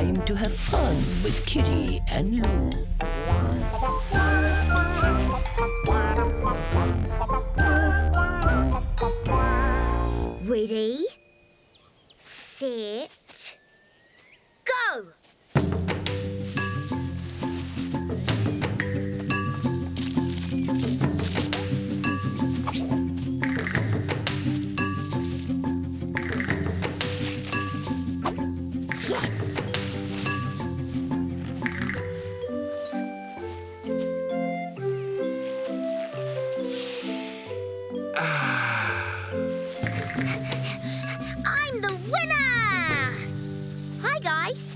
time to have fun with Kitty and Lou. Ready, set, go! Yes! I'm the winner! Hi, guys.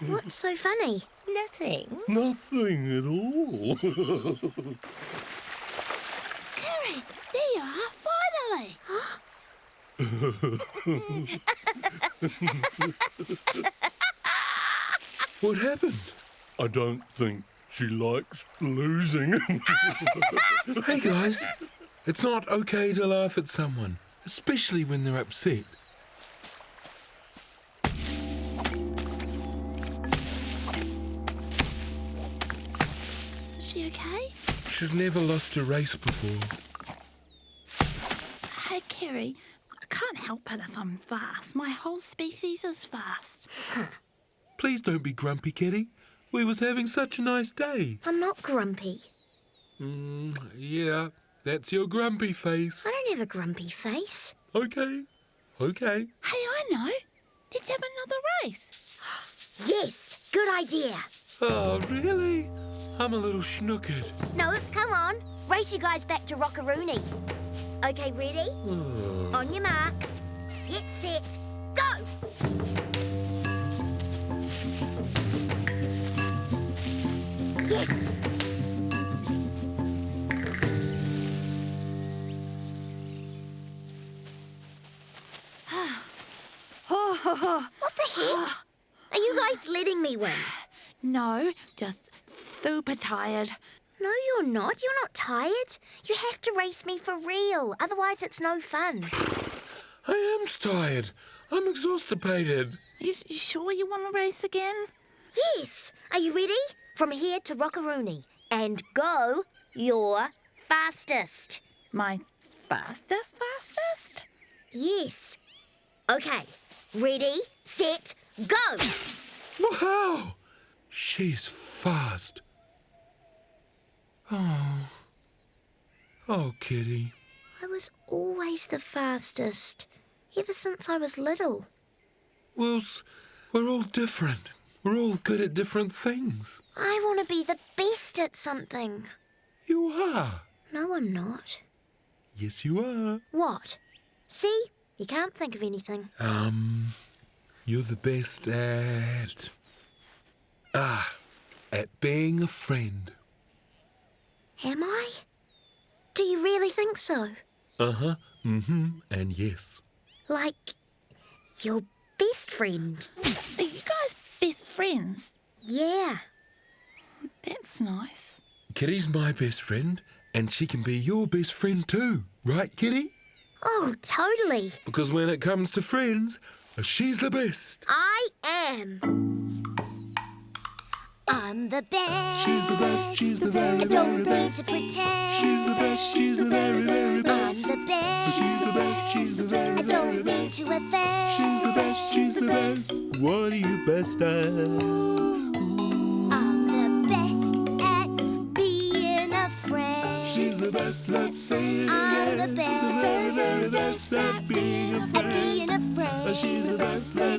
What's so funny? Nothing. Nothing at all. Kerry, there you are, finally. What happened? I don't think she likes losing. Hey guys, it's not okay to laugh at someone, especially when they're upset. Is she okay? She's never lost a race before. Hey, Kerry, I can't help it if I'm fast. My whole species is fast. Please don't be grumpy, Kitty. We was having such a nice day. I'm not grumpy. Yeah, that's your grumpy face. I don't have a grumpy face. Okay. Hey, I know. Let's have another race. Yes, good idea. Oh, really? I'm a little snookered. No, come on. Race you guys back to Rockaroony. Okay, ready? On your marks. Get set. Go! Yes! What the heck? Are you guys letting me win? No, just super tired. No, you're not. You're not tired. You have to race me for real. Otherwise, it's no fun. I am tired. I'm exhausted. You sure you want to race again? Yes. Are you ready? From here to Rockaroony. And go your fastest. My fastest? Yes. Okay. Ready, set, go! Wow! She's fast. Oh, Kitty. I was always the fastest. Ever since I was little. Well, we're all different. We're all good at different things. I want to be the best at something. You are. No, I'm not. Yes, you are. What? See? You can't think of anything. You're the best at being a friend. Am I? Do you really think so? Uh-huh, and yes. Like, your best friend? Are you guys best friends? Yeah. That's nice. Kitty's my best friend, and she can be your best friend too. Right, Kitty? Oh, totally. Because when it comes to friends, she's the best. I am. I'm the best. She's the best. She's the very, Don't very need best. to pretend. She's the best. She's the very, very best. I'm the best. She's the best. She's the very, I very don't mean best. to offend. She's the best. She's the best. What are you best at? I'm the best at being a friend. She's the best. Let's say it I'm again. the best. The very, very best at being a At friend. being a friend. She's the best. Let's